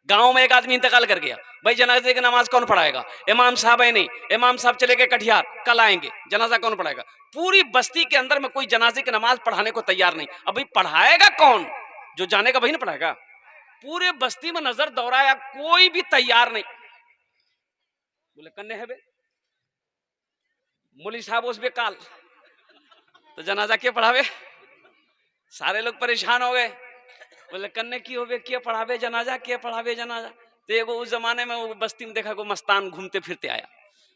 गांव में एक आदमी इंतकाल कर गया, भाई जनाजे की नमाज कौन पढ़ाएगा? इमाम साहब है नहीं, इमाम साहब चले गए कटिहार, कल आएंगे, जनाजा कौन पढ़ाएगा? पूरी बस्ती के अंदर में कोई जनाजे की नमाज पढ़ाने को तैयार नहीं। अब भाई पढ़ाएगा कौन? जो जानेगा वही ना पढ़ाएगा। पूरे बस्ती में नजर दौड़ाया, कोई भी तैयार नहीं। बोले कन्ने है बे, मौलवी साहब उस बे काल, तो जनाजा क्या पढ़ावे? सारे लोग परेशान हो गए। बोले कन्ने की हो बे, क्या पढ़ावे जनाजा, क्या पढ़ावे जनाजा? तो एगो उस जमाने में वो बस्ती में देखा को मस्तान घूमते फिरते आया,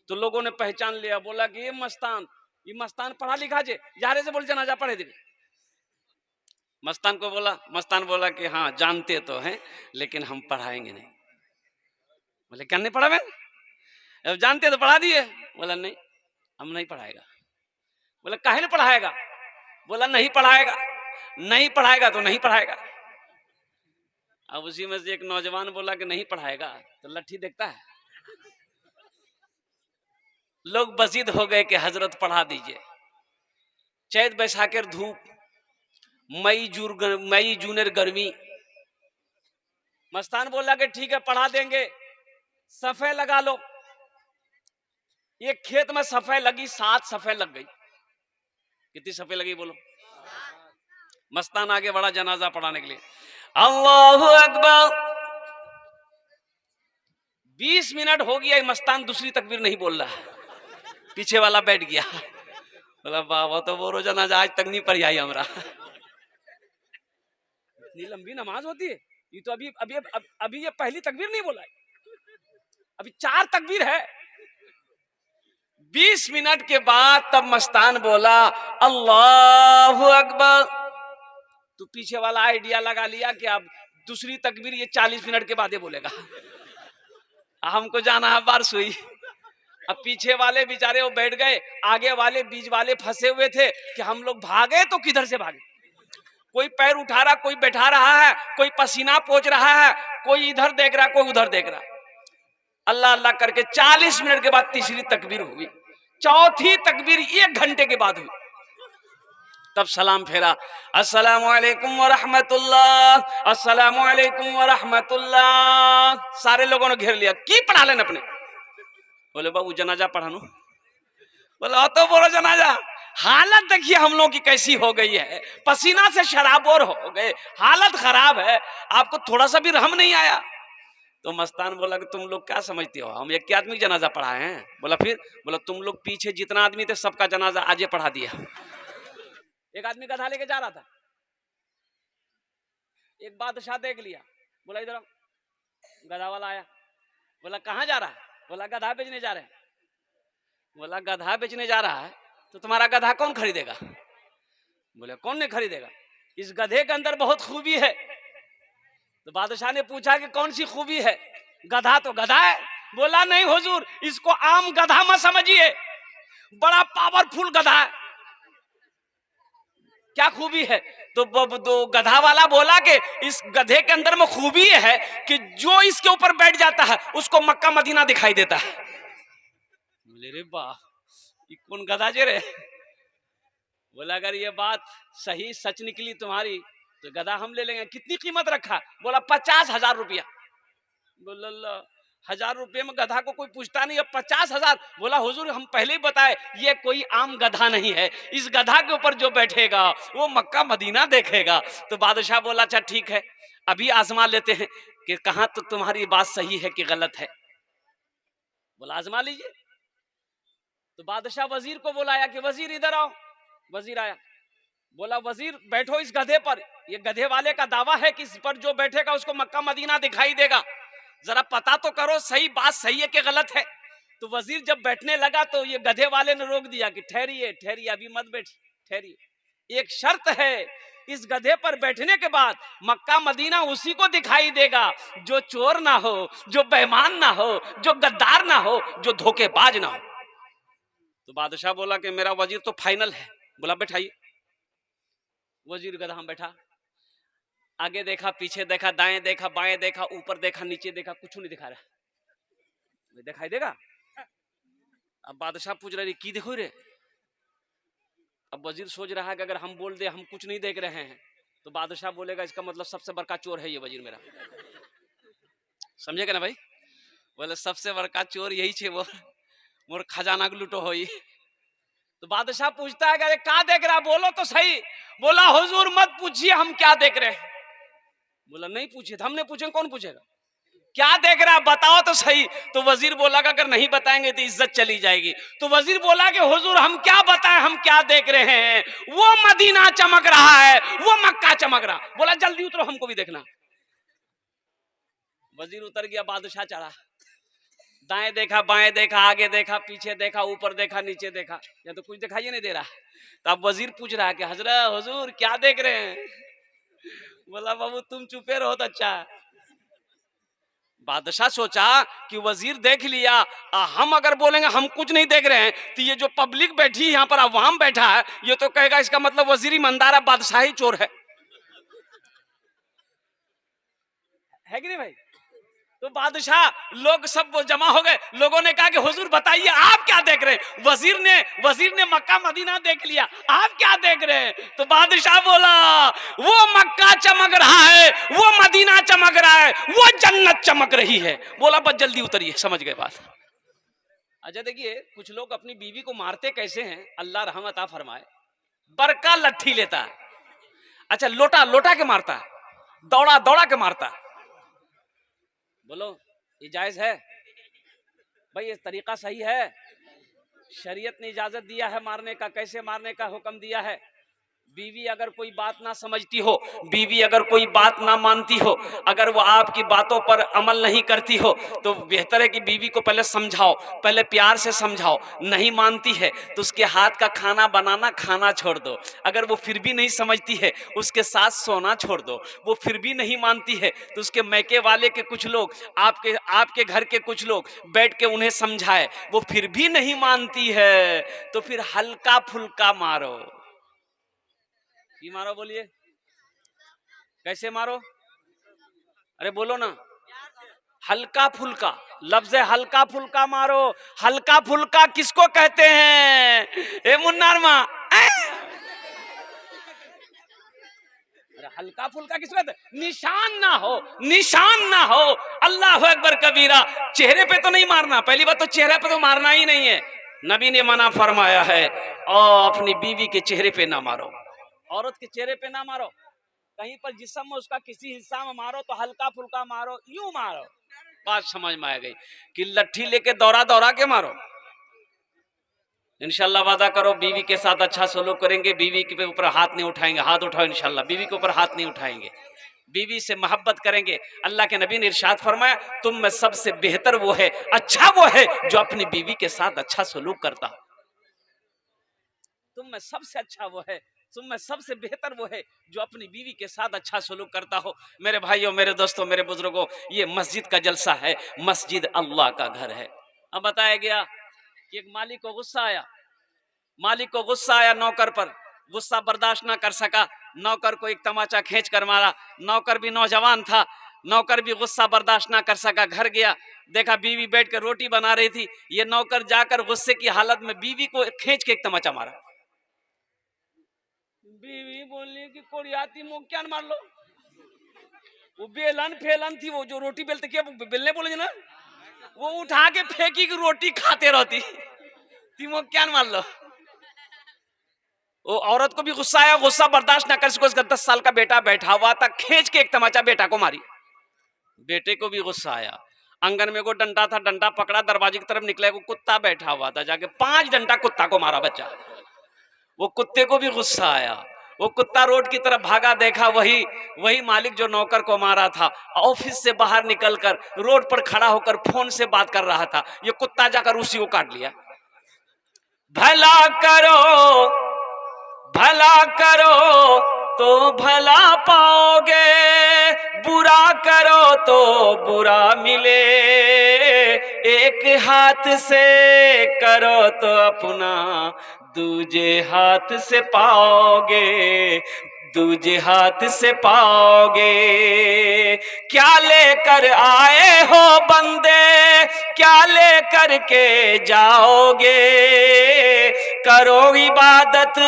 तो लोगों ने पहचान लिया, बोला कि ये मस्तान पढ़ा लिखा जे, यारे से बोल जनाजा पढ़े दे। मस्तान बोला कि हाँ जानते तो हैं, लेकिन हम पढ़ाएंगे नहीं। बोले क्या नहीं पढ़ावे? अब जानते तो पढ़ा दिए। बोला नहीं, हम नहीं पढ़ाएगा। बोला काहे नहीं पढ़ाएगा? बोला नहीं पढ़ाएगा, नहीं पढ़ाएगा तो नहीं पढ़ाएगा। अब उसी में से एक नौजवान बोला कि नहीं पढ़ाएगा तो लट्ठी देखता है। लोग बजीद हो गए कि हजरत पढ़ा दीजिए। चैत बैसाखेर धूप, मई जूनेर गर्मी। मस्तान बोला कि ठीक है पढ़ा देंगे, सफे लगा लो। एक खेत में सफे लगी, 7 सफे लग गई। कितनी सफे लगी बोलो? मस्तान आगे बढ़ा जनाजा पढ़ाने के लिए, अल्लाहु अकबर। 20 मिनट हो गया, मस्तान दूसरी तकबीर नहीं बोल रहा। पीछे वाला बैठ गया, बोला बाबा तो बोलो जनाजा आज तक नहीं पढ़ी आई हमरा। इतनी लंबी नमाज होती है? ये तो अभी ये पहली तकबीर नहीं बोला है, अभी 4 तकबीर है। 20 मिनट के बाद तब मस्तान बोला अल्लाहु अकबर। तो पीछे वाला आइडिया लगा लिया कि अब दूसरी तकबीर ये 40 मिनट के बाद ही बोलेगा। हमको जाना है बारसुई। अब पीछे वाले बेचारे वो बैठ गए, आगे वाले बीच वाले फंसे हुए थे कि हम लोग भागे तो किधर से भागे। कोई पैर उठा रहा, कोई बैठा रहा है, कोई पसीना पोंछ रहा है, कोई इधर देख रहा, कोई उधर देख रहा। अल्लाह अल्लाह करके 40 मिनट के बाद तीसरी तकबीर हुई। चौथी तकबीर 1 घंटे के बाद हुई। तब सलाम फेरा, अस्सलामु अलैकुम व रहमतुल्लाह, अस्सलामु अलैकुम व रहमतुल्लाह। सारे लोगों ने घेर लिया, की पढ़ा लेन अपने? बोले बाबू जनाजा पढ़ानो। बोला तो बोलो जनाजा। हालत देखिए हम लोग की कैसी हो गई है, पसीना से शराबोर हो गए, हालत खराब है, आपको थोड़ा सा भी रहम नहीं आया? तो मस्तान बोला कि तुम लोग क्या समझते हो, हम एक आदमी जनाजा पढ़ाए हैं? बोला फिर? बोला तुम लोग पीछे जितना आदमी थे सबका जनाजा आज पढ़ा दिया। एक आदमी गधा लेके जा रहा था, एक बादशाह देख लिया, बोला इधर। गधा वाला आया, बोला कहाँ जा रहा है? बोला गधा बेचने जा रहे हैं। बोला गधा बेचने जा रहा है तो तुम्हारा गधा कौन खरीदेगा? बोले कौन नहीं खरीदेगा, इस गधे के अंदर बहुत खूबी है। तो बादशाह ने पूछा कि कौन सी खूबी है? गधा तो गधा है। बोला नहीं हुजूर, इसको आम गधा मत समझिए, बड़ा पावरफुल गधा है। क्या खूबी है? तो गधा वाला बोला कि इस गधे के अंदर में खूबी है कि जो इसके ऊपर बैठ जाता है उसको मक्का मदीना दिखाई देता है। बोले रे वाह, ये कौन गधा जे रे? बोला अगर ये बात सही सच निकली तुम्हारी तो गधा हम ले लेंगे। कितनी कीमत रखा? बोला 50,000 रुपया। बोला 1000 रुपये में गधा को कोई पूछता नहीं, अब 50,000। बोला हुजूर हम पहले ही बताए ये कोई आम गधा नहीं है, इस गधा के ऊपर जो बैठेगा वो मक्का मदीना देखेगा। तो बादशाह बोला अच्छा ठीक है, अभी आजमा लेते हैं कि कहां तो तुम्हारी बात सही है कि गलत है। बोला आजमा लीजिए। तो बादशाह वजीर को बुलाया कि वजीर इधर आओ। वजीर आया, बोला वजीर बैठो इस गधे पर, ये गधे वाले का दावा है कि इस पर जो बैठेगा उसको मक्का मदीना दिखाई देगा, जरा पता तो करो सही बात सही है कि गलत है। तो वजीर जब बैठने लगा तो ये गधे वाले ने रोक दिया कि ठहरिए ठहरिए, अभी मत बैठिए, ठहरिए, एक शर्त है, इस गधे पर बैठने के बाद मक्का मदीना उसी को दिखाई देगा जो चोर ना हो, जो बेईमान ना हो, जो गद्दार ना हो, जो धोखेबाज ना हो। तो बादशाह बोला कि मेरा वजीर तो फाइनल है। बोला बैठाइए। वजीर गधा में बैठा, आगे देखा, पीछे देखा, दाएं देखा, बाएं देखा, ऊपर देखा, नीचे देखा, कुछ नहीं दिखा रहा। दिखाई देगा? अब बादशाह पूछ रहे की देखो रे? अब वजीर सोच रहा है कि अगर हम बोल दे हम कुछ नहीं देख रहे हैं तो बादशाह बोलेगा इसका मतलब सबसे बड़का चोर है ये वजीर मेरा। समझेगा ना भाई? बोले सबसे बड़का चोर यही छे, वो मोर खजाना को लूटो होई। तो बादशाह पूछता है कि क्या देख रहा, बोलो तो सही। बोला हुजूर मत पूछिए हम क्या देख रहे हैं। बोला नहीं पूछिए, हमने पूछे, कौन पूछेगा, क्या देख रहा बताओ तो सही। तो वजीर बोला कि अगर नहीं बताएंगे तो इज्जत चली जाएगी। तो वजीर बोला कि हुजूर हम क्या बताएं, हम क्या देख रहे हैं, वो मदीना चमक रहा है, वो मक्का चमक रहा। बोला जल्दी उतरो, हमको भी देखना। वजीर उतर गया, बादशाह चढ़ा। दाएं देखा, बाएं देखा, आगे देखा, पीछे देखा, ऊपर देखा, नीचे देखा, या तो कुछ दिखाई नहीं दे रहा। तो अब वजीर पूछ रहा है कि हजरत हुजूर क्या देख रहे हैं। बोला बाबू तुम चुपे रहो तो अच्छा। बादशाह सोचा कि वजीर देख लिया, हम अगर बोलेंगे हम कुछ नहीं देख रहे हैं तो ये जो पब्लिक बैठी यहाँ पर, अवाम बैठा है, ये तो कहेगा इसका मतलब वजीर ईमानदार है, बादशाह ही चोर है कि नहीं भाई? तो बादशाह लोग सब जमा हो गए। लोगों ने कहा कि हुजूर बताइए आप क्या देख रहे हैं। वजीर ने मक्का मदीना देख लिया, आप क्या देख रहे हैं? तो बादशाह बोला वो मक्का चमक रहा है, वो मदीना चमक रहा है, वो जन्नत चमक रही है। बोला बस जल्दी उतरिए, समझ गए बात। अच्छा देखिए कुछ लोग अपनी बीवी को मारते कैसे हैं, अल्लाह रहमत आ फरमाए। बरका लट्ठी लेता है, अच्छा लोटा लोटा के मारता है, दौड़ा दौड़ा के मारता है। बोलो ये जायज है भाई? ये तरीका सही है? शरीयत ने इजाजत दिया है मारने का, कैसे मारने का हुक्म दिया है। बीवी अगर कोई बात ना समझती हो, बीवी अगर कोई बात ना मानती हो, अगर वो आपकी बातों पर अमल नहीं करती हो, तो बेहतर है कि बीवी को पहले समझाओ, पहले प्यार से समझाओ। नहीं मानती है तो उसके हाथ का खाना बनाना खाना छोड़ दो। अगर वो फिर भी नहीं समझती है, उसके साथ सोना छोड़ दो। वो फिर भी नहीं मानती है तो उसके मैके वाले के कुछ लोग, आपके घर के कुछ लोग बैठ के उन्हें समझाए। वो फिर भी नहीं मानती है तो फिर हल्का फुल्का मारो। मारो बोलिए, कैसे मारो? अरे बोलो ना, हल्का फुल्का। लफ्ज है हल्का फुल्का मारो। हल्का फुल्का किसको कहते हैं? ए मुन्नार माँ, अरे हल्का फुल्का किसको कहते हैं? निशान ना हो, निशान ना हो। अल्लाह अकबर कबीरा। चेहरे पे तो नहीं मारना, पहली बात तो चेहरे पे तो मारना ही नहीं है, नबी ने मना फरमाया है। और अपनी बीवी के चेहरे पे ना मारो, औरत के चेहरे पे ना मारो। कहीं पर जिस्म में उसका किसी हिस्सा में मारो तो हल्का फुल्का मारो, यूं मारो। बात समझ में आ गई कि लट्ठी लेके दौड़ा दौड़ा के मारो। इंशाल्लाह वादा करो बीवी के साथ अच्छा सलूक करेंगे, बीवी के ऊपर हाथ नहीं उठाएंगे। हाथ उठाओ इंशाल्लाह, बीवी के ऊपर हाथ नहीं उठाएंगे, बीवी से मोहब्बत करेंगे। अल्लाह के नबी ने इरशाद फरमाया तुम में सबसे बेहतर वो है, अच्छा वो है जो अपनी बीवी के साथ अच्छा सलूक करता। तुम में सबसे अच्छा वो है, तुम में सबसे बेहतर वो है जो अपनी बीवी के साथ अच्छा सलूक करता हो। मेरे भाइयों, मेरे दोस्तों, मेरे बुजुर्गों, ये मस्जिद का जलसा है, मस्जिद अल्लाह का घर है। अब बताया गया कि एक मालिक को गुस्सा आया, मालिक को गुस्सा आया नौकर पर, गुस्सा बर्दाश्त ना कर सका, नौकर को एक तमाचा खींच कर मारा। नौकर भी नौजवान था, नौकर भी गुस्सा बर्दाश्त ना कर सका, घर गया, देखा बीवी बैठ कर रोटी बना रही थी। ये नौकर जाकर गुस्से की हालत में बीवी को खींच के एक तमाचा मारा। बीवी बोली कि कोरियाती मुंह क्या मार लो। वो बेलन फेलन थी, वो जो रोटी बेलते क्या बेलने बोले ना, वो उठा के फेंकी की रोटी खाते रहती। तीमो क्या मार लो। वो औरत को भी गुस्सा आया, गुस्सा बर्दाश्त ना कर सको, उसका 10 साल का बेटा बैठा हुआ था, खींच के एक तमाचा बेटा को मारी। बेटे को भी गुस्सा आया, आंगन में को डंडा था, डंडा पकड़ा, दरवाजे की तरफ निकला, को कुत्ता बैठा हुआ था, जाके 5 डंडा कुत्ता को मारा बच्चा। वो कुत्ते को भी गुस्सा आया, वो कुत्ता रोड की तरफ भागा, देखा वही मालिक जो नौकर को मारा था ऑफिस से बाहर निकलकर रोड पर खड़ा होकर फोन से बात कर रहा था। ये कुत्ता जाकर उसी को काट लिया। भला करो, भला करो तो भला पाओगे, बुरा करो तो बुरा मिले। एक हाथ से करो तो अपना दूजे हाथ से पाओगे, दूजे हाथ से पाओगे। क्या लेकर आए हो बंदे, क्या लेकर के जाओगे, करो इबादत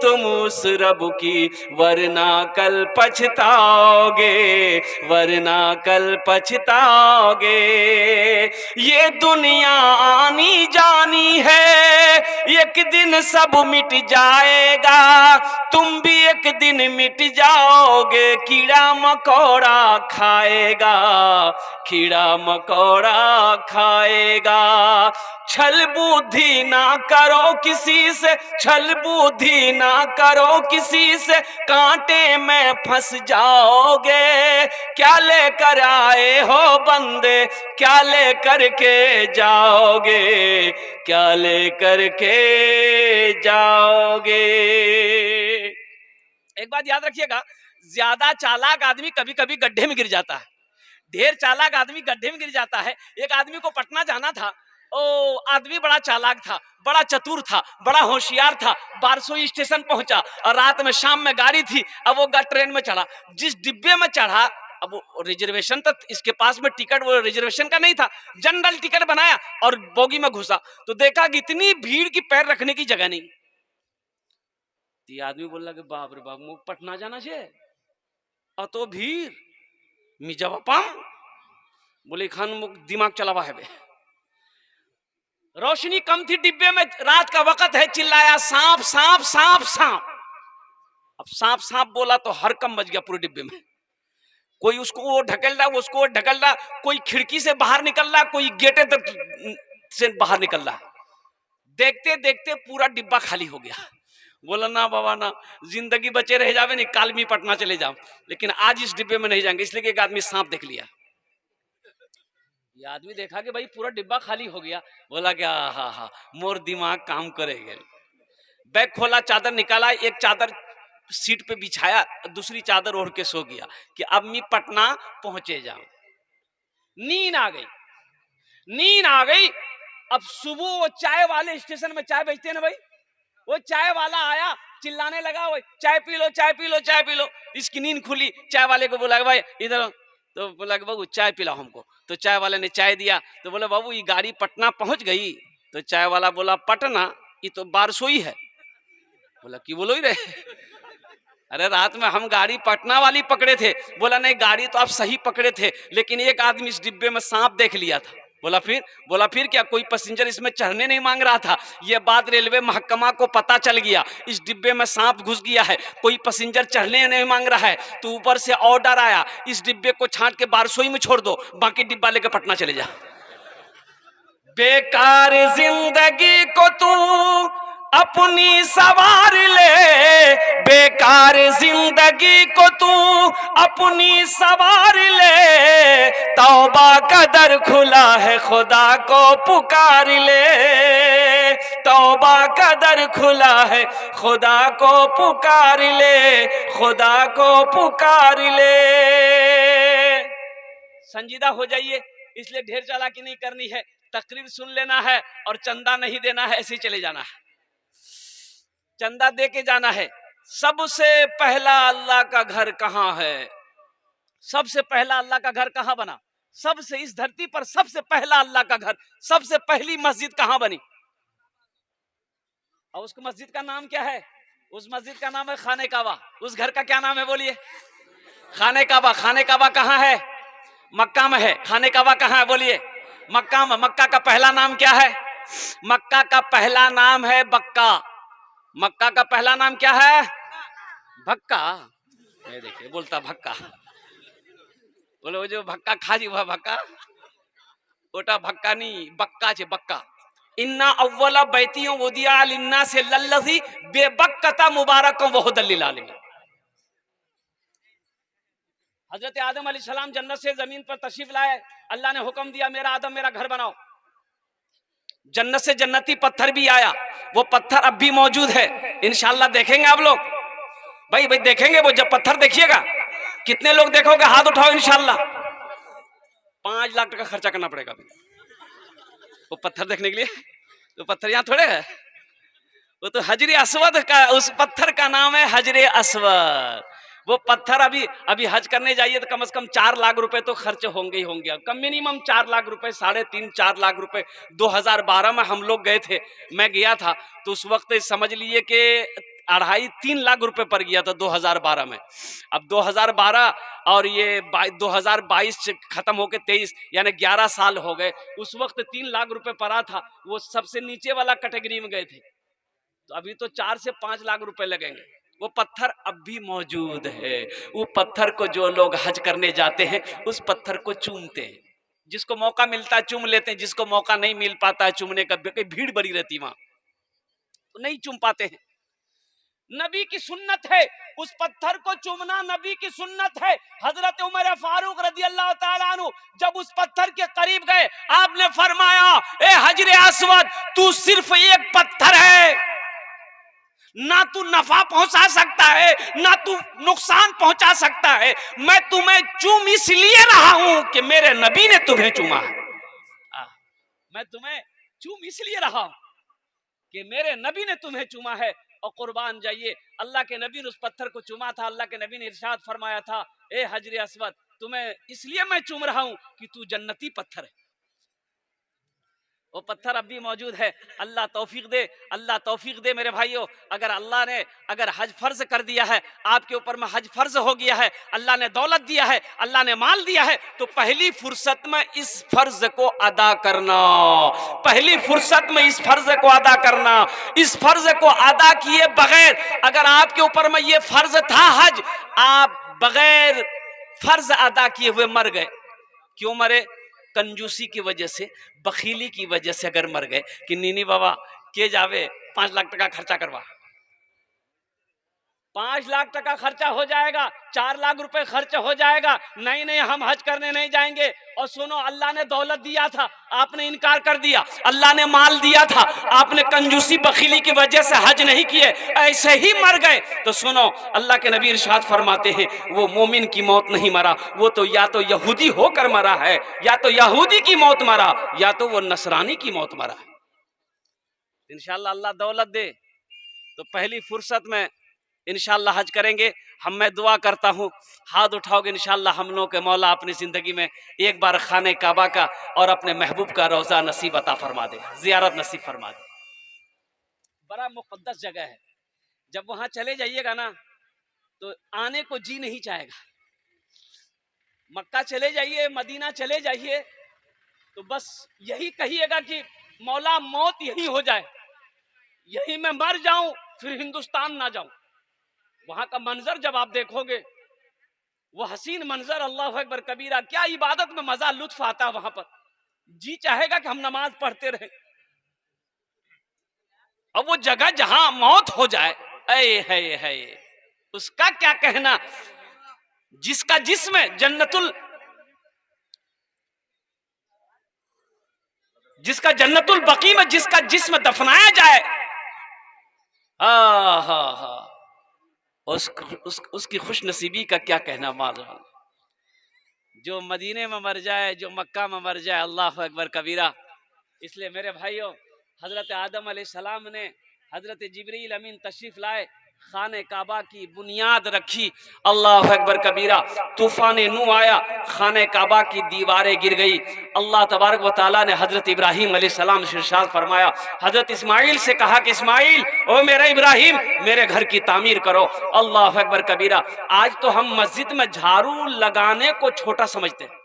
तुम उस रब की, वरना कल पछताओगे, वरना कल पछताओगे। ये दुनिया आनी जानी है, एक दिन सब मिट जाएगा, तुम भी एक दिन मिट जाओगे। कीड़ा मकोड़ा खाएगा, कीड़ा मकोड़ा खाएगा। छल बुद्धि ना करो किसी से, छल बुद्धि ना करो किसी से, कांटे में फंस जाओगे। क्या लेकर आए हो बंदे, क्या लेकर के जाओगे, क्या लेकर के जाओगे। एक बात याद रखिएगा, ज्यादा चालाक आदमी कभी कभी गड्ढे में गिर जाता है, ढेर चालाक आदमी गड्ढे में गिर जाता है। एक आदमी को पटना जाना था, ओ आदमी बड़ा चालाक था, बड़ा चतुर था, बड़ा होशियार था। बारसोई स्टेशन पहुंचा और रात में शाम में गाड़ी थी। अब वो ट्रेन में चढ़ा, जिस डिब्बे में चढ़ा, अब वो रिजर्वेशन तो इसके पास में टिकट वो रिजर्वेशन का नहीं था, जनरल टिकट बनाया और बोगी में घुसा तो देखा कि इतनी भीड़ की पैर रखने की जगह नहीं। ये आदमी बोला कि बाप रे बाप, मुझे पटना जाना चाहिए और तो भीड़ मिजा बापा। बोले खान मुख दिमाग चलावा है बे। रोशनी कम थी डिब्बे में, रात का वक्त है, चिल्लाया सांप सांप सांप सांप। अब सांप सांप बोला तो हरकम मच गया पूरे डिब्बे में। कोई उसको वो ढकेल रहा, उसको ढकेल रहा, कोई खिड़की से बाहर निकल रहा, कोई गेटे तक से बाहर निकल रहा। देखते देखते पूरा डिब्बा खाली हो गया। बोला ना बाबा ना, जिंदगी बचे रह जावे नहीं, काल में पटना चले जाओ, लेकिन आज इस डिब्बे में नहीं जाएंगे। इसलिए कि एक आदमी सांप देख लिया। ये आदमी देखा कि भाई पूरा डिब्बा खाली हो गया, बोला क्या हा हा मोर दिमाग काम करेगा। बैग खोला, चादर निकाला, एक चादर सीट पे बिछाया, दूसरी चादर ओढ़ के सो गया कि अब मैं पटना पहुंचे जाऊं। नींद आ गई, नींद आ गई। अब सुबह वो चाय वाले स्टेशन में चाय बेचते हैं ना भाई, वो चाय वाला आया, चिल्लाने लगा, वो चाय पी लो चाय पी लो चाय पी लो। इसकी नींद खुली, चाय वाले को बोला भाई इधर, तो बोला कि बाबू चाय पिलाओ हमको। तो चाय वाले ने चाय दिया, तो बोला बाबू ये गाड़ी पटना पहुंच गई। तो चाय वाला बोला पटना, ये तो बारसोई है। बोला कि बोलो ही रहे, अरे रात में हम गाड़ी पटना वाली पकड़े थे। बोला नहीं, गाड़ी तो आप सही पकड़े थे, लेकिन एक आदमी इस डिब्बे में सांप देख लिया था। बोला फिर क्या, कोई पैसेंजर इसमें चढ़ने नहीं मांग रहा था। यह बात रेलवे महकमा को पता चल गया, इस डिब्बे में सांप घुस गया है, कोई पैसेंजर चढ़ने नहीं मांग रहा है। तो ऊपर से ऑर्डर आया, इस डिब्बे को छांट के बारसोई में छोड़ दो, बाकी डिब्बा लेकर पटना चले जा। बेकार जिंदगी को तू अपनी सवार ले, बेकार जिंदगी को तू अपनी सवार ले। तौबा का दर खुला है, खुदा को पुकार ले। तौबा का दर खुला है, खुदा को पुकार ले, खुदा को पुकार ले। संजीदा हो जाइए, इसलिए ढेर चालाकी नहीं करनी है, तकरीर सुन लेना है और चंदा नहीं देना है, ऐसे ही चले जाना है। चंदा दे के जाना है। सबसे पहला अल्लाह का घर कहाँ है? सबसे पहला अल्लाह का घर कहाँ बना? सबसे इस धरती पर सबसे पहला अल्लाह का घर, सबसे पहली मस्जिद कहाँ बनी? और उस मस्जिद का नाम क्या है? उस मस्जिद का नाम है खाने काबा। उस घर का क्या नाम है बोलिए? खाने काबा। खाने काबा कहाँ है? मक्का में है। खाने काबा कहाँ है बोलिए? मक्का में। मक्का का पहला नाम क्या है? मक्का का पहला नाम है बक्का। मक्का का पहला नाम क्या है? भक्का। ये देखिए बोलता भक्का। बोलो जो भक्का खाजी हुआ भक्का, ओटा भक्का नहीं, बक्का छे बक्का। इन्ना अव्वला बैतियों वुदिया लिन्ना से लल्लज़ी बेबक्कता मुबारक वहुदल लिल आलमीन। हजरत आदम अलैहिस्सलाम जन्नत से जमीन पर तशरीफ लाए, अल्लाह ने हुक्म दिया मेरा आदम मेरा घर बनाओ। जन्नत से जन्नती पत्थर भी आया, वो पत्थर अब भी मौजूद है, इंशाल्लाह देखेंगे आप लोग। भाई देखेंगे वो जब पत्थर देखिएगा। कितने लोग देखोगे हाथ उठाओ इंशाल्लाह। 5 लाख टका खर्चा करना पड़ेगा वो पत्थर देखने के लिए। तो पत्थर यहाँ थोड़े है, वो तो हजरे अस्वद का, उस पत्थर का नाम है हजरे अस्वद। वो पत्थर अभी अभी हज करने जाइए तो कम से कम 4 लाख रुपए तो खर्च होंगे ही होंगे, कम मिनिमम 4 लाख रुपए, 3.5-4 लाख रुपए। 2012 में हम लोग गए थे, मैं गया था तो उस वक्त समझ लिए कि 2.5-3 लाख रुपए पर गया था 2012 में। अब 2012 और ये 2022 खत्म होके 23 यानी 11 साल हो गए। उस वक्त 3 लाख रुपए पड़ा था, वो सबसे नीचे वाला कैटेगरी में गए थे, तो अभी तो 4 से 5 लाख रुपए लगेंगे। वो पत्थर अब भी मौजूद है। वो पत्थर को जो लोग हज करने जाते हैं उस पत्थर को चूमते हैं, जिसको मौका मिलता है चूम लेते हैं, जिसको मौका नहीं मिल पाता है चूमने का, भीड़ बड़ी रहती वहां तो नहीं चूम पाते हैं। नबी की सुन्नत है उस पत्थर को चूमना, नबी की सुन्नत है। हजरत उमर फारूक रजी अल्लाह ताला अन्हु जब उस पत्थर के करीब गए, आपने फरमाया, ए हजरे अस्वद, तू सिर्फ एक पत्थर है, ना तू नफा पहुंचा सकता है ना तू नुकसान पहुंचा सकता है। मैं तुम्हें चूम इसलिए रहा हूं कि मेरे नबी ने तुम्हें चूमा है। मैं तुम्हें चूम इसलिए रहा हूं कि मेरे नबी ने तुम्हें चूमा है। और कुर्बान जाइए, अल्लाह के नबी ने उस पत्थर को चूमा था। अल्लाह के नबी ने इरशाद फरमाया था, ए हजरे अस्वद, तुम्हें इसलिए मैं चूम रहा हूं कि तू जन्नती पत्थर है। वो पत्थर अब भी मौजूद है। अल्लाह तौफीक दे, अल्लाह तौफीक दे मेरे भाइयों। अगर अल्लाह ने अगर हज फर्ज कर दिया है आपके ऊपर में, हज फर्ज हो गया है, अल्लाह ने दौलत दिया है, अल्लाह ने माल दिया है, तो पहली फुर्सत में इस फर्ज को अदा करना, पहली फुर्सत में इस फर्ज को अदा करना। इस फर्ज को अदा किए बगैर, अगर आपके ऊपर में ये फर्ज था हज, आप बगैर फर्ज अदा किए हुए मर गए, क्यों मरे? कंजूसी की वजह से, बखीली की वजह से अगर मर गए कि नीनी बाबा के जावे 5 लाख टका खर्चा करवा, 5 लाख टका खर्चा हो जाएगा, 4 लाख रुपए खर्च हो जाएगा, नहीं नहीं हम हज करने नहीं जाएंगे। और सुनो, अल्लाह ने दौलत दिया था, आपने इनकार कर दिया। अल्लाह ने माल दिया था, आपने कंजूसी बखीली की वजह से हज नहीं किए, ऐसे ही मर गए। तो सुनो, अल्लाह के नबी इरशाद फरमाते हैं, वो मोमिन की मौत नहीं मरा, वो तो या तो यहूदी होकर मरा है, या तो यहूदी की मौत मरा, या तो वो नसरानी की मौत मरा है। इंशाअल्लाह अल्लाह दौलत दे तो पहली फुर्सत में इंशाअल्लाह हज करेंगे। मैं दुआ करता हूँ, हाथ उठाओगे इंशाअल्लाह, हम लोगों के मौला अपनी जिंदगी में एक बार खाने काबा का और अपने महबूब का रोजा नसीब अता फरमा दे, जियारत नसीब फरमा दे। बड़ा मुकद्दस जगह है, जब वहां चले जाइएगा ना तो आने को जी नहीं चाहेगा। मक्का चले जाइए, मदीना चले जाइए, तो बस यही कहिएगा कि मौला मौत यही हो जाए, यही मैं मर जाऊं, फिर हिंदुस्तान ना जाऊं। वहां का मंजर जब आप देखोगे, वो हसीन मंजर, अल्लाह अकबर कबीरा, क्या इबादत में मजा लुत्फ आता वहां पर, जी चाहेगा कि हम नमाज पढ़ते रहे। अब वो जगह जहां मौत हो जाए, ऐ है उसका क्या कहना। जिसका जिस्म जिसका जन्नतुल बकी में जिसका जिस्म दफनाया जाए, हा उसकी खुश नसीबी का क्या कहना मालूम। जो मदीने में मर जाए, जो मक्का में मर जाए, अल्लाह अकबर कबीरा। इसलिए मेरे भाइयों, हजरत आदम अलैहिस्सलाम ने, हजरत जिब्रील अमीन तशरीफ लाए, खाने काबा की बुनियाद रखी, अल्लाह अकबर कबीरा। तूफान नू आया, खाने काबा की दीवारें गिर गई। अल्लाह तबारक व तआला ने हजरत इब्राहिम अलैहिस्सलाम से इरशाद फरमाया, हजरत इस्माइल से कहा कि इस्माइल, ओ मेरा इब्राहिम, मेरे घर की तामीर करो। अल्लाह अकबर कबीरा। आज तो हम मस्जिद में झाड़ू लगाने को छोटा समझते हैं।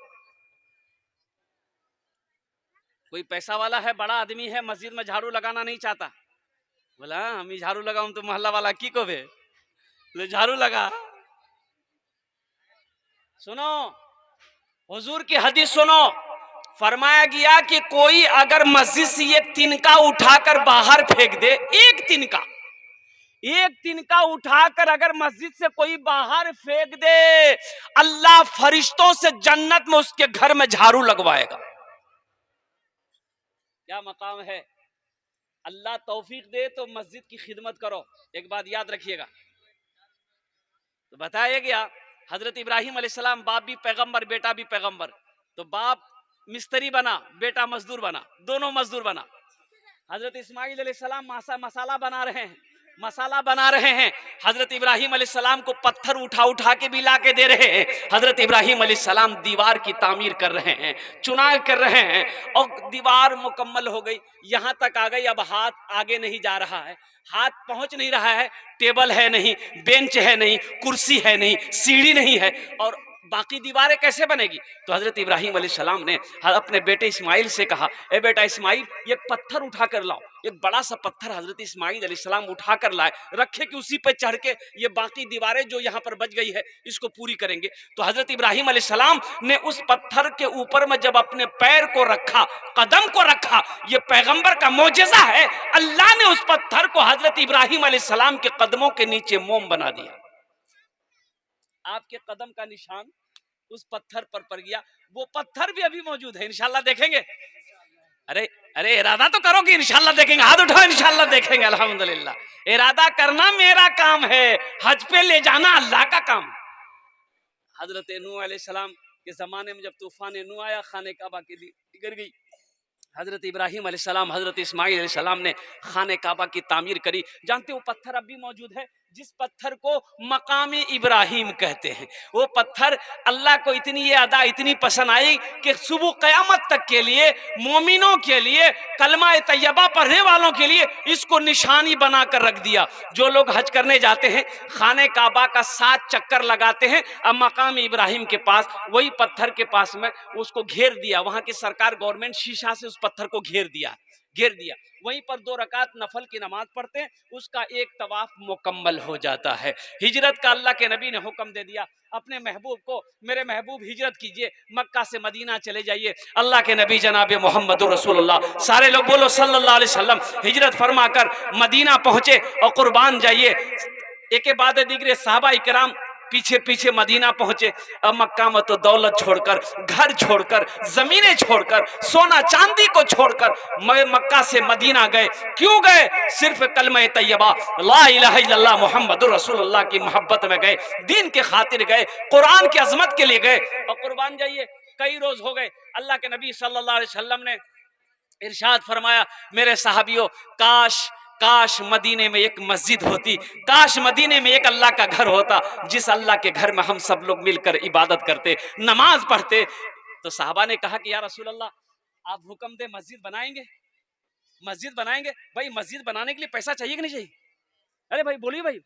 कोई पैसा वाला है, बड़ा आदमी है, मस्जिद में झाड़ू लगाना नहीं चाहता, बोला हम ही झाड़ू लगाऊं तो मोहल्ला वाला की को बे झाड़ू लगा। सुनो, हुजूर की हदीस सुनो, फरमाया गया कि कोई अगर मस्जिद से एक तिनका उठाकर बाहर फेंक दे, एक तिनका उठाकर अगर मस्जिद से कोई बाहर फेंक दे, अल्लाह फरिश्तों से जन्नत में उसके घर में झाड़ू लगवाएगा। क्या मकाम है। अल्लाह तौफीक दे तो मस्जिद की खिदमत करो। एक बात याद रखिएगा, तो बताया गया हजरत इब्राहिम अलैहिस्सलाम, बाप भी पैगंबर, बेटा भी पैगंबर, तो बाप मिस्त्री बना, बेटा मजदूर बना, दोनों मजदूर बना। हजरत इस्माइल अलैहिस्सलाम मसाला बना रहे हैं, मसाला बना रहे हैं, हजरत इब्राहिम अलैहिस्सलाम को पत्थर उठा उठा के भी ला के दे रहे हैं। हजरत इब्राहिम अलैहिस्सलाम दीवार की तामीर कर रहे हैं, चुनाव कर रहे हैं, और दीवार मुकम्मल हो गई, यहाँ तक आ गई। अब हाथ आगे नहीं जा रहा है, हाथ पहुंच नहीं रहा है, टेबल है नहीं, बेंच है नहीं, कुर्सी है नहीं, सीढ़ी नहीं है, और बाकी दीवारें कैसे बनेगी? तो हजरत इब्राहिम अलैहिस्सलाम ने अपने बेटे इस्माइल से कहा, ए बेटा इस्माइल, एक पत्थर उठा कर लाओ। एक बड़ा सा पत्थर हजरत इस्माइल अलैहिस्सलाम उठा कर लाए, रखे कि उसी पे चढ़ के ये बाकी दीवारें जो यहाँ पर बच गई है इसको पूरी करेंगे। तो हजरत इब्राहिम अलैहिस्सलाम ने उस पत्थर के ऊपर में जब अपने पैर को रखा, कदम को रखा, ये पैगंबर का मोजेज़ा है, अल्लाह ने उस पत्थर को हजरत इब्राहिम अलैहिस्सलाम के कदमों के नीचे मोम बना दिया। आपके कदम का निशान उस पत्थर पर पड़ गया। वो पत्थर भी अभी मौजूद है, इंशाल्लाह देखेंगे। अरे अरे इरादा तो करो कि इंशाल्लाह देखेंगे, हाथ उठाओ, इंशाल्लाह देखेंगे। अल्हम्दुलिल्लाह, इरादा करना मेरा काम है, हज पे ले जाना अल्लाह का काम। हजरत नूह अलैहिस्सलाम के जमाने में जब तूफान नूह आया, खाने काबा की गिर गई। हजरत इब्राहिम अलैहिस्सलाम, हजरत इस्माइल अलैहिस्सलाम ने खाने काबा की तामीर करी। जानते हो पत्थर अब भी मौजूद है, जिस पत्थर को मकाम इब्राहिम कहते हैं। वो पत्थर अल्लाह को इतनी ये अदा इतनी पसंद आई कि सुबह क़यामत तक के लिए, मोमिनों के लिए, कलमा तैयबा पढ़ने वालों के लिए इसको निशानी बना कर रख दिया। जो लोग हज करने जाते हैं, खाने काबा का 7 चक्कर लगाते हैं, अब मकाम इब्राहिम के पास, वही पत्थर के पास में उसको घेर दिया। वहां की सरकार गवर्नमेंट शीशा से उस पत्थर को घेर दिया। वहीं पर 2 रकात नफल की नमाज पढ़ते हैं, उसका एक तवाफ मुकम्मल हो जाता है। हिजरत का अल्लाह के नबी ने हुक्म दे दिया अपने महबूब को, मेरे महबूब हिजरत कीजिए, मक्का से मदीना चले जाइए। अल्लाह के नबी जनाब मोहम्मद रसूलुल्लाह, सारे लोग बोलो सल्लल्लाहु अलैहि वसल्लम, हिजरत फरमा कर मदीना पहुंचे और कुर्बान जाइए। एक के बाद दीगरे सहाबा इकराम पीछे पीछे मदीना पहुंचे। अब मक्का में तो दौलत छोड़कर, घर छोड़कर, जमीनें छोड़कर, सोना चांदी को छोड़कर मक्का से मदीना गए। क्यों गए? सिर्फ कलमा तैयबा ला इलाहा इल्लल्लाह मुहम्मदुर रसूलुल्लाह की मोहब्बत में गए, दीन के खातिर गए, कुरान की अजमत के लिए गए। और कुर्बान जाइए, कई रोज हो गए। अल्लाह के नबी सल्लल्लाहु अलैहि वसल्लम ने इरशाद फरमाया, मेरे सहाबियों, काश काश मदीने में एक मस्जिद होती, काश मदीने में एक अल्लाह का घर होता, जिस अल्लाह के घर में हम सब लोग मिलकर इबादत करते, नमाज पढ़ते। तो साहबा ने कहा कि या रसूल अल्लाह, आप हुक्म दे, मस्जिद बनाएंगे, मस्जिद बनाएंगे। भाई मस्जिद बनाने के लिए पैसा चाहिए कि नहीं चाहिए? अरे भाई बोलिए भाई,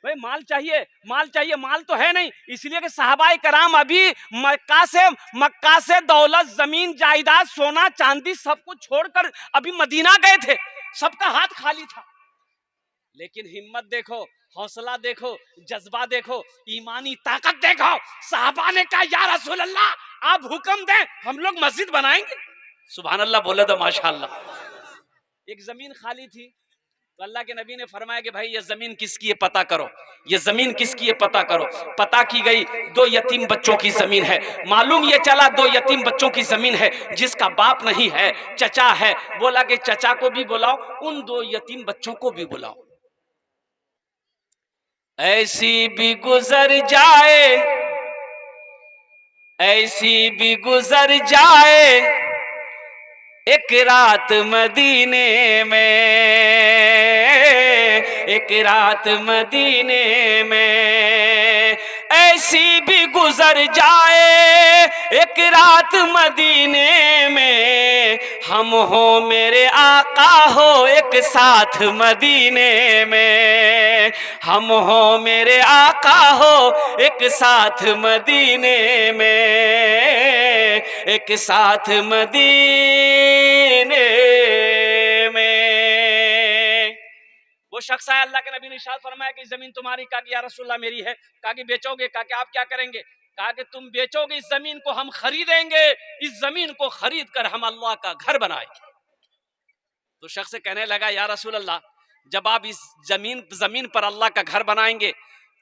भाई माल चाहिए, माल चाहिए, माल तो है नहीं। इसलिए कि साहबाए कराम अभी मक्का से दौलत, जमीन जायदाद, सोना चांदी सब कुछ छोड़कर अभी मदीना गए थे, सबका हाथ खाली था। लेकिन हिम्मत देखो, हौसला देखो, जज्बा देखो, ईमानी ताकत देखो। साहबा ने कहा या रसूल अल्लाह, आप हुक्म दें, हम लोग मस्जिद बनाएंगे। सुभान अल्लाह बोले तो माशाअल्लाह। एक जमीन खाली थी, तो अल्लाह के नबी ने फरमाया कि भाई ये जमीन किसकी है पता करो, ये जमीन किसकी है पता करो। पता की गई, 2 यतीम बच्चों की जमीन है। मालूम ये चला 2 यतीम बच्चों की जमीन है, जिसका बाप नहीं है, चचा है। बोला कि चचा को भी बुलाओ, उन 2 यतीम बच्चों को भी बुलाओ। ऐसी भी गुजर जाए, ऐसी भी गुजर जाए एक रात मदीने में, एक रात मदीने में, ऐसी भी गुजर जाए एक रात मदीने में, हम हो मेरे आका हो एक साथ मदीने में, हम हो मेरे आका हो एक साथ मदीने में, एक साथ मदीने में। वो शख्स है, अल्लाह के नबी ने इरशाद फरमाया कि जमीन तुम्हारी, कहा कि या रसूलल्लाह मेरी है। कहा कि बेचोगे? कहा कि आप क्या करेंगे? कहा कि तुम बेचोगे, इस जमीन को हम खरीदेंगे, इस जमीन को खरीद कर हम अल्लाह का घर बनाएंगे। तो शख्स कहने लगा या रसूल अल्लाह, जब आप इस जमीन पर अल्लाह का घर बनाएंगे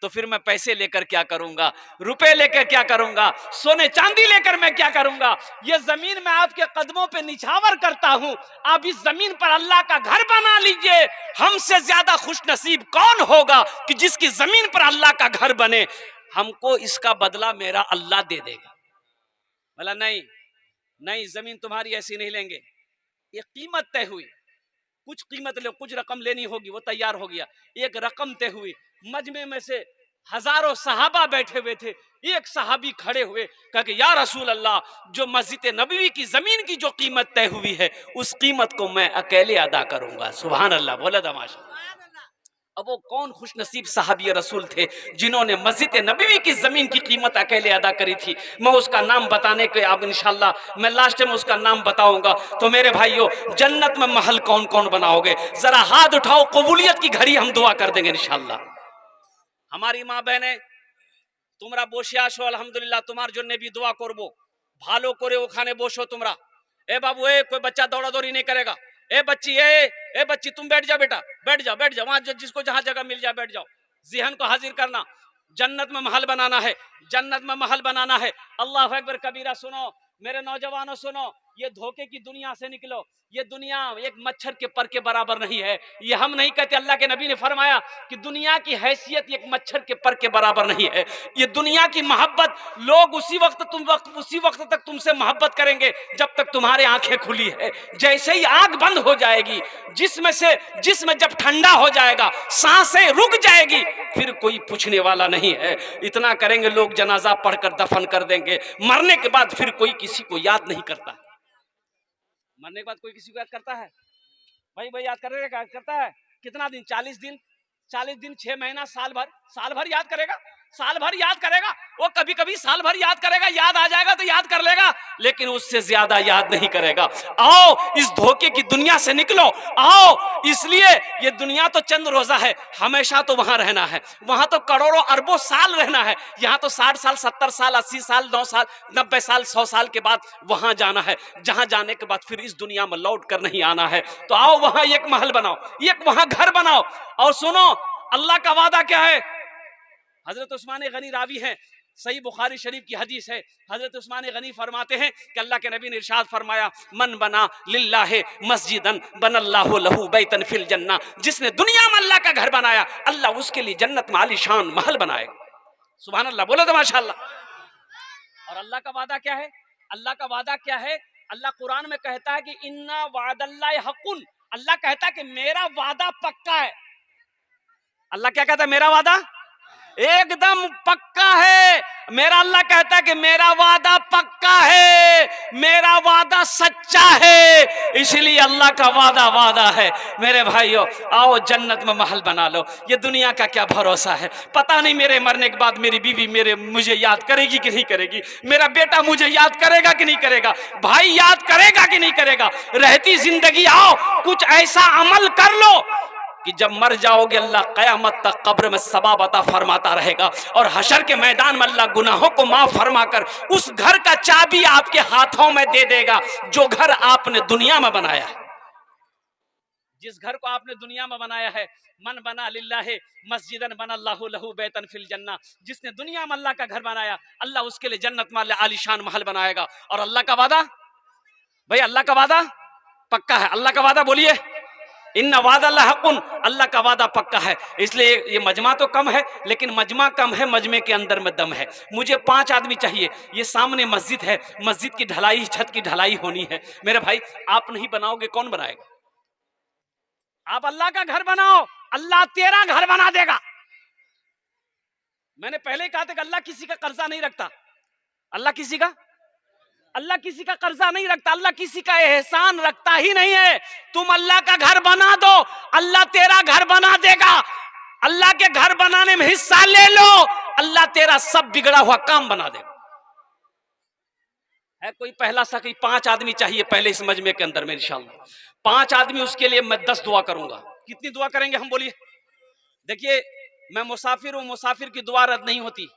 तो फिर मैं पैसे लेकर क्या करूंगा, रुपए लेकर क्या करूंगा, सोने चांदी लेकर मैं क्या करूंगा? ये जमीन मैं आपके कदमों पे निछावर करता हूं, आप इस जमीन पर अल्लाह का घर बना लीजिए। हमसे ज्यादा खुश नसीब कौन होगा कि जिसकी जमीन पर अल्लाह का घर बने? हमको इसका बदला मेरा अल्लाह दे देगा। बोला नहीं नहीं, जमीन तुम्हारी ऐसी नहीं लेंगे, ये कीमत तय हुई, कुछ कीमत ले, कुछ रकम लेनी होगी, वो तैयार हो गया। एक रकम तय हुई, मजमे में से हजारों सहाबा बैठे हुए थे, एक सहाबी खड़े हुए, कहा कि या रसूल अल्लाह, जो मस्जिद नबवी की जमीन की जो कीमत तय हुई है उस कीमत को मैं अकेले अदा करूंगा। सुभान अल्लाह, बोला तमाशा। अब वो कौन खुशनसीब सहाबी रसूल थे जिन्होंने मस्जिद नबवी की जमीन की कीमत अकेले अदा करी थी। मैं उसका नाम बताने के अब इंशाल्लाह मैं लास्ट में उसका नाम बताऊंगा। तो मेरे भाइयों, जन्नत में महल कौन कौन बनाओगे, जरा हाथ उठाओ, कबूलियत की घड़ी हम दुआ कर देंगे इंशाल्लाह। हमारी माँ बहने তোমরা বসে আসো, আলহামদুলিল্লাহ, তোমার জন্য भी दुआ করব, ভালো করে ওখানে বসো তোমরা। ए बाबू, ए कोई बच्चा दौड़ा दौड़ी नहीं करेगा। ए बच्ची, ए बच्ची, तुम बैठ जाओ बेटा, बैठ जाओ, बैठ जाओ, वहां जिसको जहां जगह मिल जाए बैठ जाओ। ज़हन को हाजिर करना, जन्नत में महल बनाना है, जन्नत में महल बनाना है। अल्लाह अकबर कबीरा। सुनो मेरे नौजवानों, सुनो, ये धोखे की दुनिया से निकलो। ये दुनिया एक मच्छर के पर के बराबर नहीं है। ये हम नहीं कहते, अल्लाह के नबी ने फरमाया कि दुनिया की हैसियत एक मच्छर के पर के बराबर नहीं है। ये दुनिया की मोहब्बत लोग उसी वक्त तक तुमसे मोहब्बत करेंगे जब तक तुम्हारे आंखें खुली है। जैसे ही आग बंद हो जाएगी, जिसमें जब ठंडा हो जाएगा, सांसें रुक जाएगी, फिर कोई पूछने वाला नहीं है। इतना करेंगे लोग, जनाजा पढ़कर दफन कर देंगे। मरने के बाद फिर कोई किसी को याद नहीं करता। मरने के बाद कोई किसी को याद करता है? भाई याद करता है? कितना दिन? 40 दिन, 6 महीना, साल भर याद करेगा? साल भर याद करेगा? वो कभी कभी साल भर याद करेगा, याद आ जाएगा तो याद कर लेगा, लेकिन उससे ज्यादा याद नहीं करेगा। आओ इस धोखे की दुनिया से निकलो, आओ। इसलिए ये दुनिया तो चंद रोजा है, हमेशा तो वहां रहना है, वहां तो करोड़ों अरबों साल रहना है। यहाँ तो 60 साल, 70 साल, 80 साल, 9 साल, 90 साल, 100 साल के बाद वहां जाना है, जहां जाने के बाद फिर इस दुनिया में लौट कर नहीं आना है। तो आओ वहां एक महल बनाओ, एक वहां घर बनाओ। और सुनो, अल्लाह का वादा क्या है? हजरत उस्मान गनी रावी हैं, सही बुखारी शरीफ की हदीस है। हजरत उस्मान गनी फरमाते हैं कि अल्लाह के नबी ने इरशाद फरमाया, मन बना लिल्लाहि मस्जिदन बनल्लाहु लहू बैतन फिल जन्ना। जिसने दुनिया में अल्लाह का घर बनाया, अल्लाह उसके लिए जन्नत में आलीशान महल बनाएगा। सुभान अल्लाह, बोलो तो माशाअल्लाह। और अल्लाह का वादा क्या है? अल्लाह का वादा क्या है? अल्लाह कुरान में कहता है कि इन्ना वादल्लाहि हक़्क़ुन। अल्लाह कहता है कि मेरा वादा पक्का है। अल्लाह क्या कहता है? मेरा वादा एकदम पक्का है। मेरा अल्लाह कहता है कि मेरा वादा पक्का है, मेरा वादा सच्चा है। इसलिए अल्लाह का वादा है। मेरे भाइयों, आओ जन्नत में महल बना लो। ये दुनिया का क्या भरोसा है? पता नहीं मेरे मरने के बाद मेरी बीवी मुझे याद करेगी कि नहीं करेगी, मेरा बेटा मुझे याद करेगा कि नहीं करेगा, भाई याद करेगा कि नहीं करेगा। रहती जिंदगी आओ कुछ ऐसा अमल कर लो कि जब मर जाओगे अल्लाह कयामत तक कब्र में सवाब अता फरमाता रहेगा। और हशर के मैदान में अल्लाह गुनाहों को माफ फरमाकर उस घर का चाबी आपके हाथों में दे देगा जो घर आपने दुनिया में बनाया है। जिस घर को आपने दुनिया में बनाया है, मन बना लिल्लाहि मस्जिदन बनल्लाहु लहू बैतन फिल जन्ना। जिसने दुनिया में अल्लाह का घर बनाया, अल्लाह उसके लिए जन्नत में आलीशान महल बनाएगा। और अल्लाह का वादा, भाई अल्लाह का वादा पक्का है। अल्लाह का वादा बोलिए, इन्ना वादल्लाहि हक़्क़ुन। अल्लाह का वादा पक्का है। इसलिए ये मजमा तो कम है, लेकिन मजमा कम है, मजमे के अंदर में दम है। मुझे 5 आदमी चाहिए। ये सामने मस्जिद है, मस्जिद की ढलाई, छत की ढलाई होनी है। मेरे भाई, आप नहीं बनाओगे कौन बनाएगा? आप अल्लाह का घर बनाओ, अल्लाह तेरा घर बना देगा। मैंने पहले ही कहा था कि अल्लाह किसी का कर्जा नहीं रखता। अल्लाह किसी का कर्जा नहीं रखता, अल्लाह किसी का एहसान रखता ही नहीं है। तुम अल्लाह का घर बना दो, अल्लाह तेरा घर बना देगा। अल्लाह के घर बनाने में हिस्सा ले लो, अल्लाह तेरा सब बिगड़ा हुआ काम बना देगा। है कोई पहला सा? कि 5 आदमी चाहिए पहले इस मजमे के अंदर में इंशाअल्लाह। 5 आदमी, उसके लिए मैं 10 दुआ करूंगा। कितनी दुआ करेंगे हम? बोलिए। देखिए, मैं मुसाफिर हूं, मुसाफिर की दुआ रद्द नहीं होती।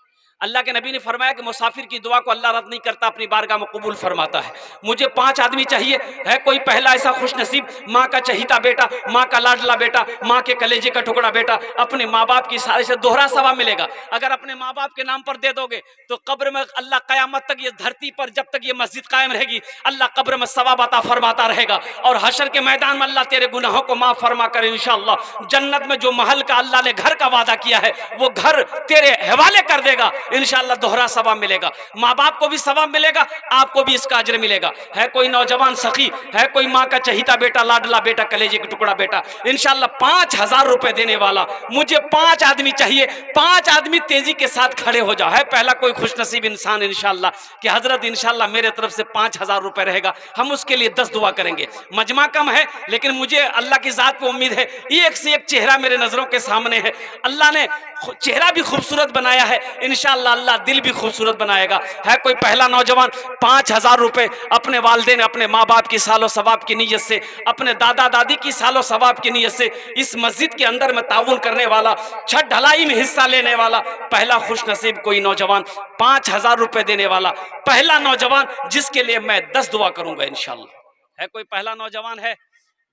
अल्लाह के नबी ने फरमाया कि मुसाफिर की दुआ को अल्लाह रद्द नहीं करता, अपनी बारगाह में कबूल फरमाता है। मुझे 5 आदमी चाहिए। है कोई पहला ऐसा खुशनसीब, माँ का चहीता बेटा, माँ का लाडला बेटा, माँ के कलेजे का टुकड़ा बेटा, अपने माँ बाप की सारे से दोहरा सवाब मिलेगा। अगर अपने माँ बाप के नाम पर दे दोगे तो कब्र में अल्लाह कयामत तक, ये धरती पर जब तक ये मस्जिद कायम रहेगी, अल्लाह कब्र में सवाब अता फरमाता रहेगा। और हशर के मैदान में अल्लाह तेरे गुनाहों को माफ फरमा कर इंशाअल्लाह जन्नत में जो महल का अल्लाह ने घर का वादा किया है, वो घर तेरे हवाले कर देगा। इंशाल्लाह दोहरा सवाब मिलेगा, माँ बाप को भी सवाब मिलेगा, आपको भी इसका अजर मिलेगा। है कोई नौजवान सखी, है कोई माँ का चहीता बेटा, लाडला बेटा, कलेजे का टुकड़ा बेटा, इंशाल्लाह 5,000 रुपए देने वाला, मुझे 5 आदमी चाहिए, 5 आदमी तेजी के साथ खड़े हो जाओ। है पहला कोई खुशनसीब इंसान इंशाल्लाह कि हजरत इंशाल्लाह मेरे तरफ से 5,000 रुपए रहेगा, हम उसके लिए 10 दुआ करेंगे। मजमा कम है लेकिन मुझे अल्लाह की जात पे उम्मीद है, एक से एक चेहरा मेरे नजरों के सामने है। अल्लाह ने चेहरा भी खूबसूरत बनाया है, इंशाल्लाह अल्लाह दिल भी खूबसूरत बनाएगा। है कोई पहला नौजवान 5,000 रुपए अपने वालिदैन, अपने माँ बाप की सालो सवाब की नीयत से, अपने दादा दादी की सालो सवाब की नीयत से इस मस्जिद के अंदर में ताउन करने वाला, छत ढलाई में हिस्सा लेने वाला पहला खुशनसीब कोई नौजवान, 5,000 रुपए देने वाला पहला नौजवान, जिसके लिए मैं 10 दुआ करूंगा इंशाल्लाह। है कोई पहला नौजवान है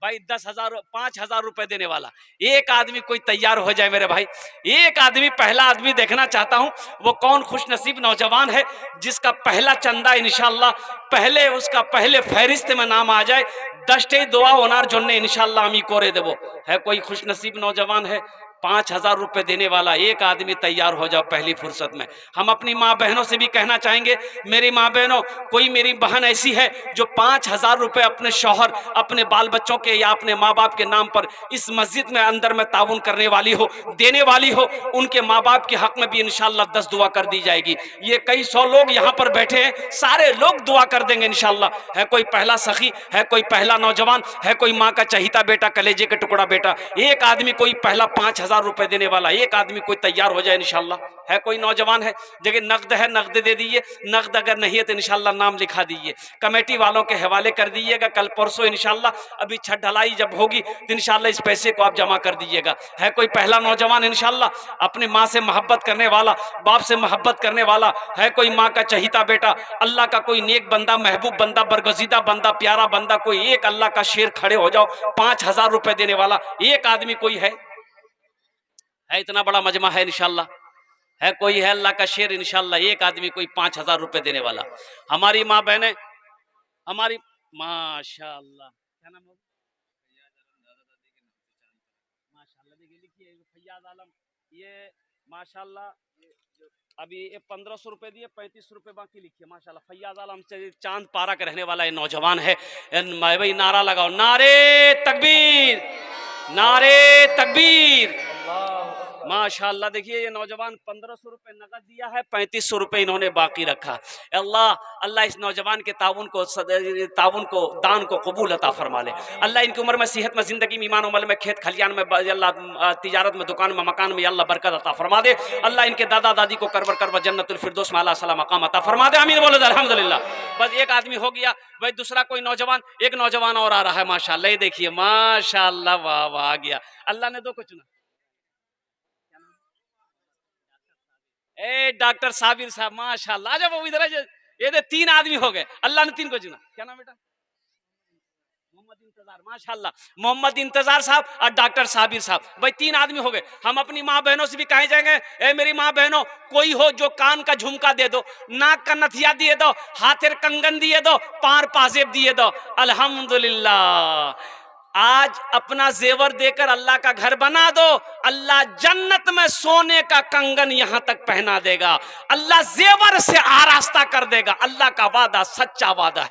भाई 10,000 5,000 रुपए देने वाला, एक आदमी कोई तैयार हो जाए मेरे भाई, एक आदमी, पहला आदमी देखना चाहता हूं वो कौन खुशनसीब नौजवान है जिसका पहला चंदा इंशाल्लाह पहले, उसका पहले फहरिस्त में नाम आ जाए। 10 दुआ होनार जोन्ने इंशाल्लाह अमी कोरे देवो। है कोई खुशनसीब नौजवान है 5,000 रुपए देने वाला, एक आदमी तैयार हो जाओ पहली फुर्सत में। हम अपनी माँ बहनों से भी कहना चाहेंगे, मेरी माँ बहनों, कोई मेरी बहन ऐसी है जो 5,000 रुपए अपने शौहर, अपने बाल बच्चों के या अपने माँ बाप के नाम पर इस मस्जिद में अंदर में ताउन करने वाली हो, देने वाली हो, उनके माँ बाप के हक में भी इंशाल्लाह 10 दुआ कर दी जाएगी। ये कई 100 लोग यहाँ पर बैठे हैं, सारे लोग दुआ कर देंगे इंशाल्लाह। है कोई पहला सखी, है कोई पहला नौजवान, है कोई माँ का चहीता बेटा, कलेजे का टुकड़ा बेटा, एक आदमी कोई पहला 5,000 रुपए देने वाला, एक आदमी कोई तैयार हो जाए इंशाल्लाह। है कोई नौजवान है जगह नकद है, नकद दे दीजिए, नकद अगर नहीं है तो इंशाल्लाह नाम लिखा दीजिए, कमेटी वालों के हवाले कर दीजिएगा। कल परसों इंशाल्लाह, अभी छत ढलाई जब होगी तो इंशाल्लाह इस पैसे को आप जमा कर दीजिएगा। है कोई पहला नौजवान इंशाल्लाह अपनी माँ से मोहब्बत करने वाला, बाप से मोहब्बत करने वाला, है कोई माँ का चहीता बेटा, अल्लाह का कोई नेक बंदा, महबूब बंदा, बरगजीदा बंदा, प्यारा बंदा, कोई एक अल्लाह का शेर खड़े हो जाओ 5,000 रुपए देने वाला, एक आदमी कोई है इतना बड़ा मजमा है इंशाल्लाह। है कोई है अल्लाह का शेर इंशाल्लाह, एक आदमी कोई 5,000 रुपए देने वाला। हमारी माँ बहने, हमारी माशाल्लाह, क्या नाम है माशाल्लाह, देखिए लिखिए फैयाज आलम, ये माशाल्लाह अभी 1,500 रुपए दिए, 35 रुपए बाकी लिखिए माशाल्लाह। फैयाज आलम से चांद पारा का रहने वाला ये नौजवान है। भाई नारा लगाओ, नारे तकबीर, नारे तकबीर, माशाल्लाह। देखिए ये नौजवान 1,500 रुपए नगद दिया है, 3500 रुपए इन्होंने बाकी रखा। अल्लाह अल्लाह इस नौजवान के ताउन को, दान को कबूल अता फरमा ले। अल्लाह इनकी उम्र में, सेहत में, जिंदगी में, ईमान अमल में, खेत खलियान में, अल्लाह तिजारत में, दुकान में, मकान में अल्लाह बरकत अता फरमा दे। अल्लाह इनके दादा दादी को करवर करवर जन्नतुल फिरदौस में अल्लाह सला मकाम अता फरमा दे। आमीन बोलो अल्हम्दुलिल्लाह। बस एक आदमी हो गया भाई, दूसरा कोई नौजवान, एक नौजवान और आ रहा है माशाल्लाह। ये देखिए माशाल्लाह, वाह वाह, आ गया। अल्लाह ने दो को चुना, ए डॉक्टर साबिर साहब माशाल्लाह। जब वो इधर ये 3 आदमी हो गए, अल्लाह ने 3 को चुना। क्या नाम बेटा? मोहम्मद इंतजार, माशाल्लाह, मोहम्मद इंतजार साहब और डॉक्टर साबिर साहब, भाई 3 आदमी हो गए। हम अपनी माँ बहनों से भी कहे जाएंगे, ए मेरी माँ बहनों, कोई हो जो कान का झुमका दे दो, नाक का नथिया दिए दो, हाथेर कंगन दिए दो, पार पाजेब दिए दो। अल्हम्दुलिल्लाह, आज अपना जेवर देकर अल्लाह का घर बना दो, अल्लाह जन्नत में सोने का कंगन यहां तक पहना देगा, अल्लाह जेवर से आरास्ता कर देगा। अल्लाह का वादा सच्चा वादा है।